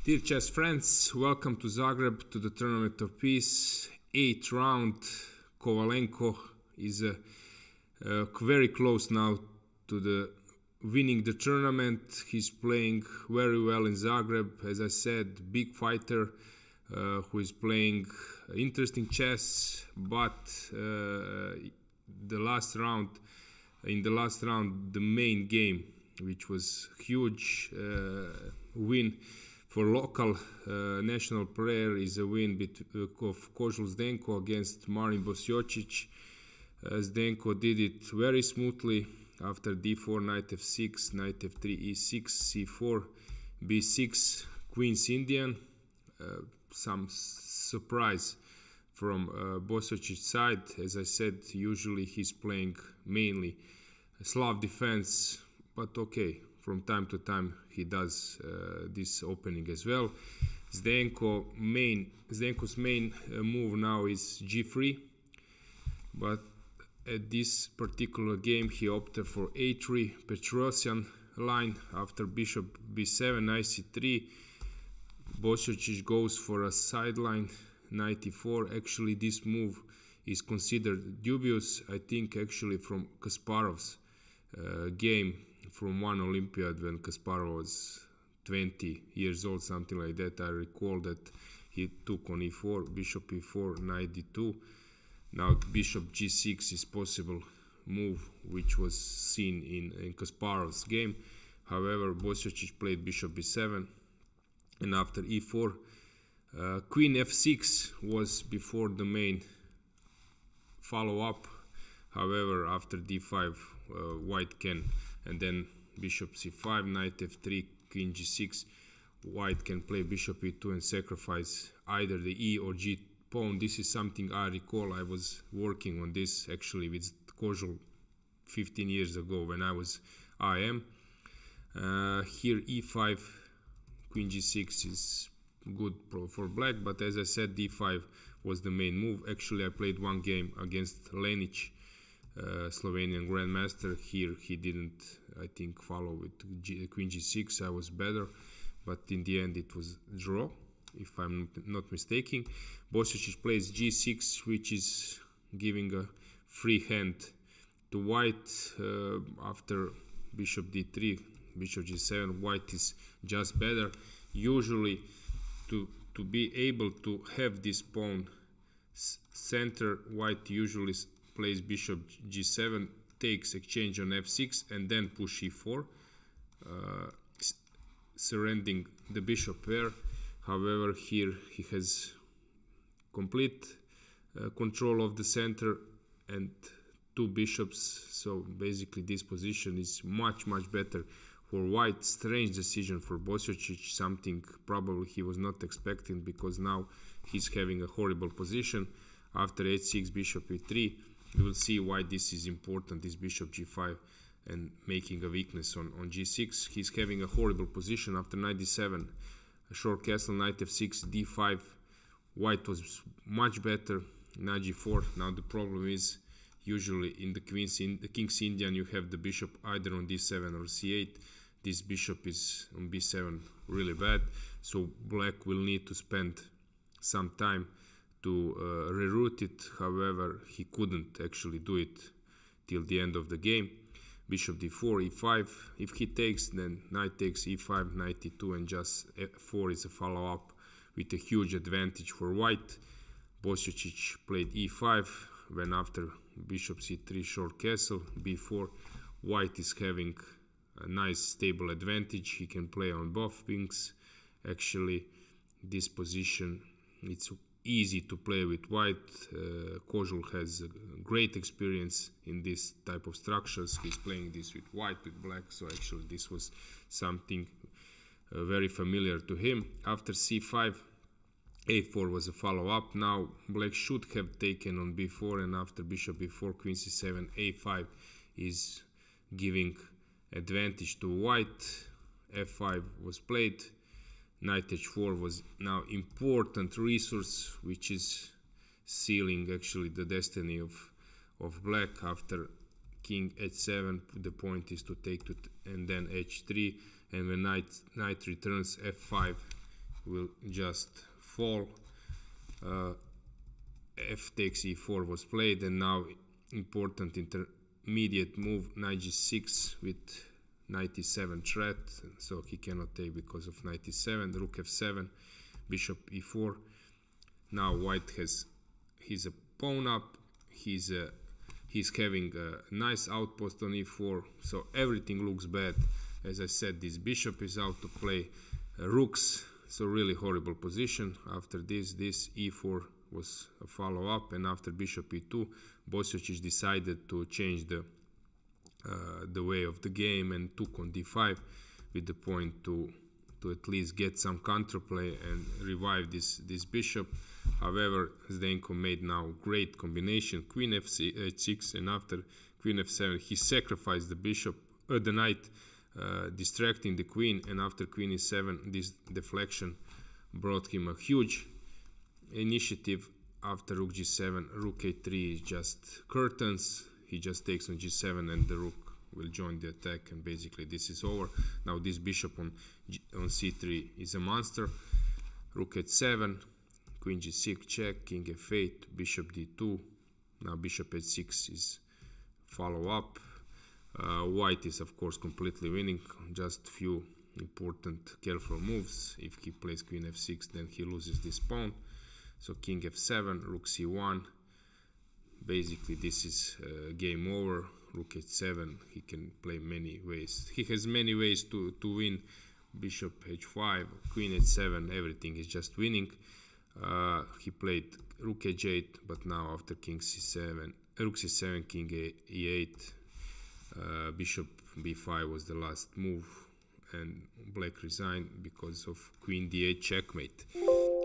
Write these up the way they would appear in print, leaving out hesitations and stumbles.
Dear chess friends, welcome to Zagreb, to the Tournament of Peace. 8th round, Kovalenko is very close now to the winning the tournament. He's playing very well in Zagreb. As I said, big fighter who is playing interesting chess, but in the last round, the main game, which was huge win for local national player, is a win of Kožul Zdenko against Marin Bosiocic. Zdenko did it very smoothly after d4, knight f6, knight f3, e6, c4, b6, queen's Indian. Some surprise from Bosiocic's side. As I said, usually he's playing mainly Slav defense, but okay, from time to time he does this opening as well. Zdenko's main move now is g3, but at this particular game he opted for a3, Petrosian line. After bishop b7, knight c3, Bosiocic goes for a sideline, knight e4. Actually, this move is considered dubious, I think, actually from Kasparov's game from one Olympiad when Kasparov was 20 years old, something like that. I recall that he took on e4, bishop e4, knight d2. Now bishop g6 is possible move, which was seen in Kasparov's game. However, Bosiocic played bishop b7, and after e4, queen f6 was before the main follow-up. However, after d5, white can, and then bishop c5, knight f3, queen g6, white can play bishop e2 and sacrifice either the e or g pawn. This is something I recall. I was working on this actually with Kožul 15 years ago when I was IM. Here e5, queen g6 is good for black, but as I said, d5 was the main move. Actually, I played one game against Lenic, Slovenian grandmaster. Here he didn't, I think, follow with queen g6. I was better, but in the end it was draw, if I'm not mistaken. Bosiocic plays g6, which is giving a free hand to white. After bishop d3, bishop g7, white is just better. Usually to be able to have this pawn center, white usually plays bishop g7, takes exchange on f6, and then push e4, surrendering the bishop pair. However, here he has complete control of the center and two bishops, so basically this position is much better for white. Strange decision for Bosiocic, something probably he was not expecting, because now he's having a horrible position. After h6, bishop e3, you will see why this is important, this bishop g5 and making a weakness on g6. He's having a horrible position. After knight d7, a short castle, knight f6, d5, white was much better, knight g4. Now the problem is, usually in the king's Indian you have the bishop either on d7 or c8. This bishop is on b7 really bad, so black will need to spend some time to reroute it. However, he couldn't actually do it till the end of the game. Bishop d4, e5. If he takes, then knight takes e5, knight e2, and just f4 is a follow-up with a huge advantage for white. Bosiocic played e5, when after bishop c3, short castle, b4, white is having a nice stable advantage. He can play on both wings. Actually, this position, it's easy to play with white. Kožul has a great experience in this type of structures. He's playing this with white, with black, so actually this was something very familiar to him. After c5, a4 was a follow-up. Now black should have taken on b4, and after bishop b4, queen c7, a5 is giving advantage to white. f5 was played. Knight h4 was now important resource, which is sealing actually the destiny of black. After king h7, the point is to take to and then h3, and when knight returns f5 will just fall. F takes e4 was played, and now important intermediate move, knight g6 with knight e7 threat, so he cannot take because of knight e7, rook f7, bishop e4. Now white has his pawn up, he's having a nice outpost on e4, so everything looks bad. As I said, this bishop is out to play rooks, so really horrible position. After this e4 was a follow-up, and after bishop e2, Bosocic decided to change the way of the game and took on d5 with the point to at least get some counterplay and revive this bishop. However, Zdenko made now great combination, queen f6, and after queen f7 he sacrificed the bishop, the knight, distracting the queen, and after queen e7 this deflection brought him a huge initiative. After rook g7, rook a3 is just curtains. He just takes on g7 and the rook will join the attack, and basically this is over. Now this bishop on c3 is a monster. Rook h7, queen g6 check, king f8, bishop d2. Now bishop h6 is follow up. White is of course completely winning, just few important careful moves. If he plays queen f6, then he loses this pawn. So king f7, rook c1. Basically this is game over. Rook h7, he can play many ways. He has many ways to win. Bishop h5, queen h7, everything is just winning. He played rook h8, but now after king c7, rook c7, king e8, bishop b5 was the last move, and black resigned because of queen d8 checkmate.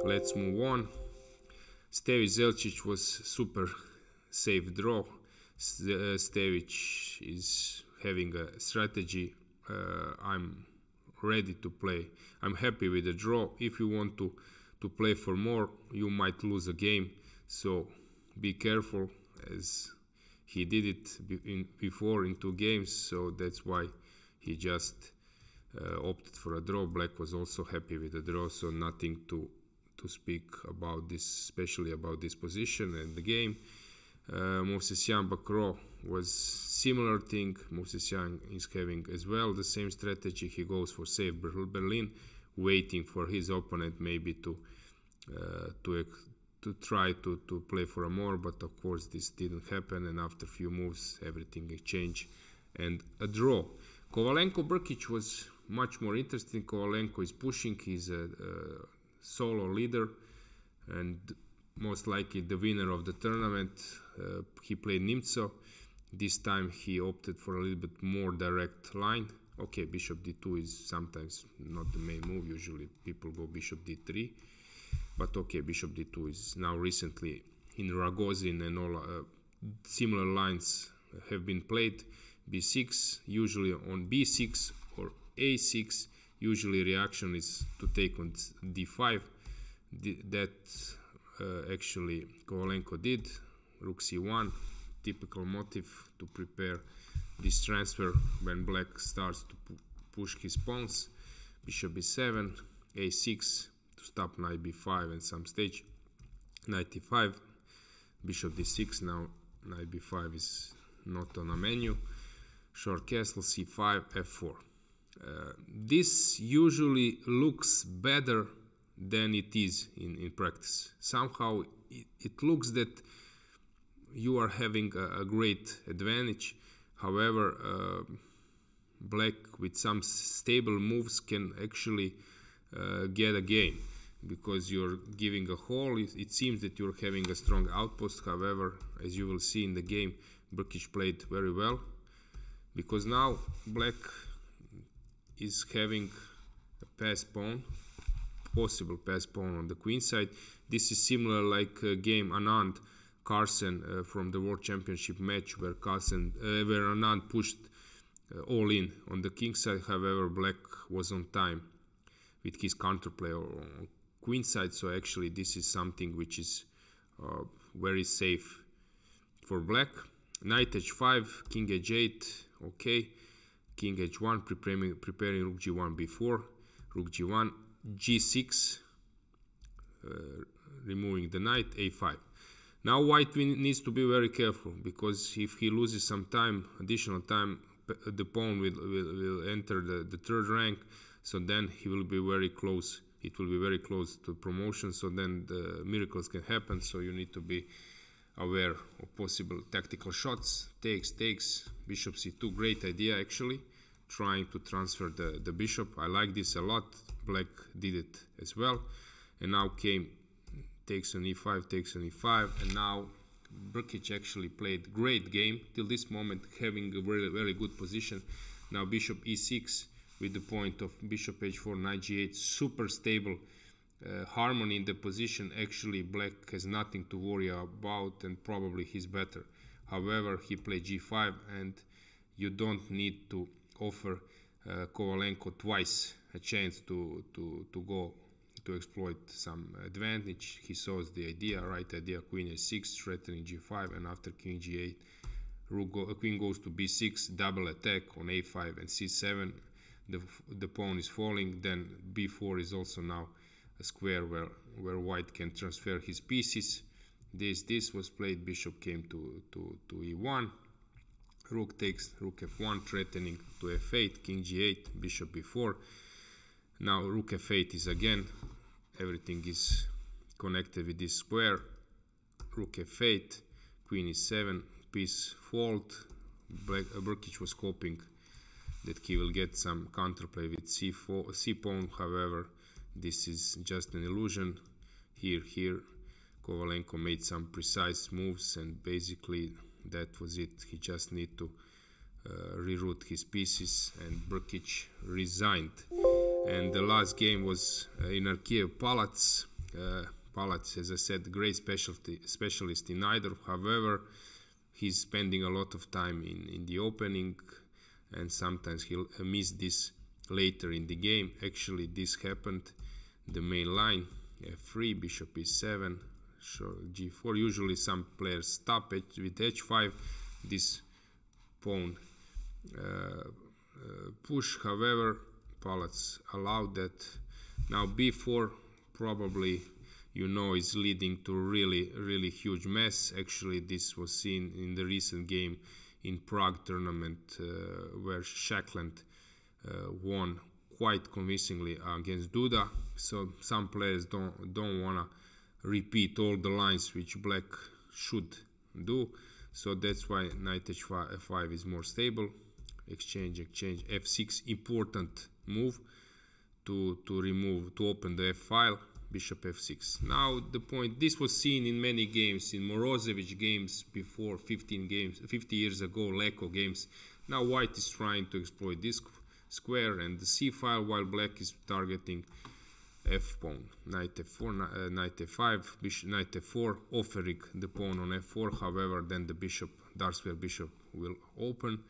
Let's move on. Stevic Zelčić was super safe draw. Stevic is having a strategy. I'm ready to play. I'm happy with the draw. If you want to play for more, you might lose a game, so be careful, as he did it before in 2 games, so that's why he just opted for a draw. Black was also happy with the draw, so nothing to speak about this, especially about this position and the game. Movsisyan Bakro was similar thing. Movsisyan is having as well the same strategy. He goes for safe Berlin, waiting for his opponent maybe to try to play for a more, but of course this didn't happen, and after few moves everything changed and a draw. Kovalenko Brkic was much more interesting. Kovalenko is pushing, he's a solo leader and most likely the winner of the tournament. He played Nimzo. This time he opted for a little bit more direct line. Okay, bishop d2 is sometimes not the main move. Usually people go bishop d3, but okay, bishop d2 is now recently in Ragozin, and all similar lines have been played. b6, usually on b6 or a6, usually reaction is to take on d5. That actually Kovalenko did. Rook c1, typical motive to prepare this transfer when black starts to push his pawns. Bishop b7, a6 to stop knight b5 and some stage. Knight e5, bishop d6. Now knight b5 is not on a menu. Short castle, c5, f4. This usually looks better than it is in practice. Somehow it looks that you are having a great advantage. However, black with some stable moves can actually get a game, because you're giving a hole. It seems that you're having a strong outpost. However, as you will see in the game, Brkic played very well, because now black is having a pass pawn, possible pass pawn on the queen side. This is similar like game Anand Carlsen from the World Championship match, where Anand pushed all in on the king side. However, black was on time with his counterplay on queen side, so actually this is something which is very safe for black. Knight h5, king h8, okay. King h1, preparing rook g1 before. Rook g1, g6, removing the knight, a5. Now white needs to be very careful, because if he loses some time, additional time, the pawn will enter the third rank, so then he will be very close. It will be very close to promotion, so then the miracles can happen. So you need to be aware of possible tactical shots. Takes, bishop c2, great idea actually, trying to transfer the bishop. I like this a lot. Black did it as well. And now came takes on e5, takes on e5, and now Brkic actually played great game till this moment, having a very good position. Now bishop e6 with the point of bishop h4, knight g8, super stable harmony in the position. Actually black has nothing to worry about, and probably he's better. However, he played g5, and you don't need to offer Kovalenko twice a chance to go to exploit some advantage. He saws the idea, right idea, queen h6, threatening g5, and after king g8, queen goes to b6, double attack on a5 and c7. The pawn is falling. Then b4 is also now a square where white can transfer his pieces. This was played. Bishop came to e1. Rook takes, rook f1, threatening to f8, king g8, bishop b4. Now rook f8 is again, everything is connected with this square. Rook f8, queen e7, piece fault. Brkic was hoping that he will get some counterplay with c4, c-pawn. However, this is just an illusion. Here, Kovalenko made some precise moves, and basically that was it. He just need to reroute his pieces, and Brkic resigned. And the last game was in Arkiev Palace. Palace, as I said, great specialist in either. However, he's spending a lot of time in the opening, and sometimes he'll miss this later in the game. Actually, this happened. The main line, f3, bishop e7, so g4. Usually some players stop with h5, this pawn push. However, Palace allowed that. Now b4 probably, you know, is leading to really huge mess. Actually, this was seen in the recent game in Prague tournament where Shackland won quite convincingly against Duda. So some players don't wanna repeat all the lines which black should do. So that's why knight f5 is more stable. Exchange, f6, important move to open the f file. Bishop f6. Now the point, this was seen in many games, in Morozevich games before, 50 years ago, Leko games. Now white is trying to exploit this square and the c file, while black is targeting f pawn. Knight f4, knight f5, bishop, knight f4, offering the pawn on f4. However, then the bishop, dark square bishop, will open.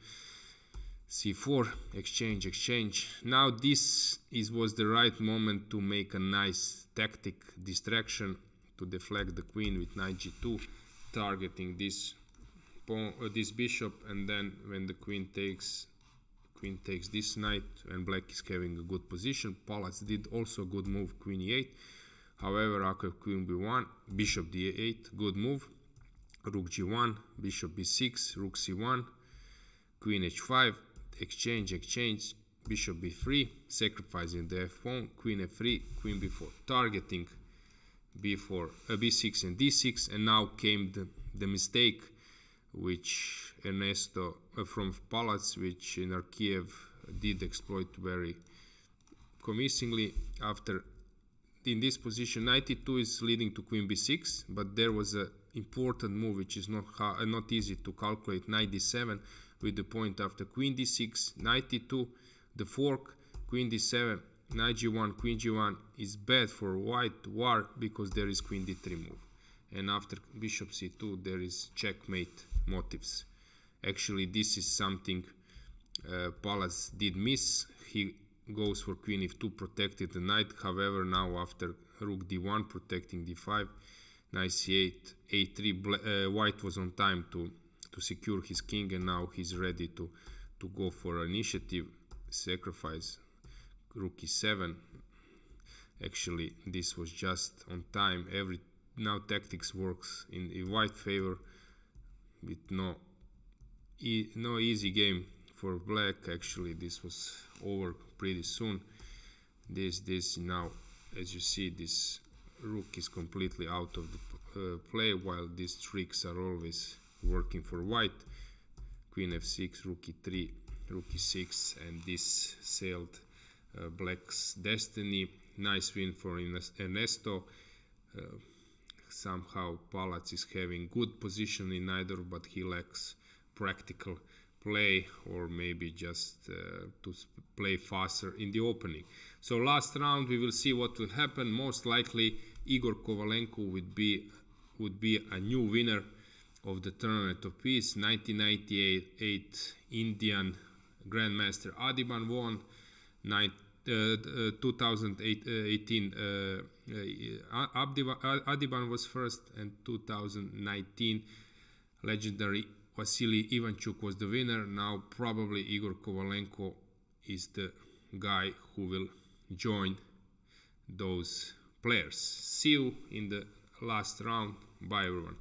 c4, exchange. Now this was the right moment to make a nice tactic distraction to deflect the queen with knight g2, targeting this pawn, this bishop, and then when the queen takes this knight, and black is having a good position. Palace did also a good move, queen e8. However, after queen b1, bishop d8, good move. Rook g1, bishop b6, rook c1, queen h5, exchange, bishop b3, sacrificing the f pawn, queen f3, queen b4, targeting b6 and d6. And now came the mistake which Ernesto from Palace, which in Arkiev did exploit very convincingly. After, in this position, knight e2 is leading to queen b6, but there was an important move which is not easy to calculate. Knight d7 with the point after queen d6, knight e2, the fork, queen d7, knight g1, queen g1 is bad for white war because there is queen d3 move. And after bishop c2 there is checkmate motives. Actually, this is something Palace did miss. He goes for queen f2, protected the knight. However, now after rook d1 protecting d5, knight c8, a3, white was on time to secure his king, and now he's ready to go for initiative, sacrifice rook e7. Actually, this was just on time. Now tactics works in white favor, with no easy game for black. Actually, this was over pretty soon. This now, as you see, this rook is completely out of the play, while these tricks are always working for white. Queen f6, rook e3, rook e6, and this sailed black's destiny. Nice win for Ernesto. Somehow Palac is having good position in either, but he lacks practical play, or maybe just to play faster in the opening. So last round we will see what will happen. Most likely Igor Kovalenko would be a new winner of the Tournament of Peace. 1998 Indian Grandmaster Adiban won. 2018 Adiban was first, and 2019 legendary Vasily Ivanchuk was the winner. Now probably Igor Kovalenko is the guy who will join those players. See you in the last round. Bye everyone.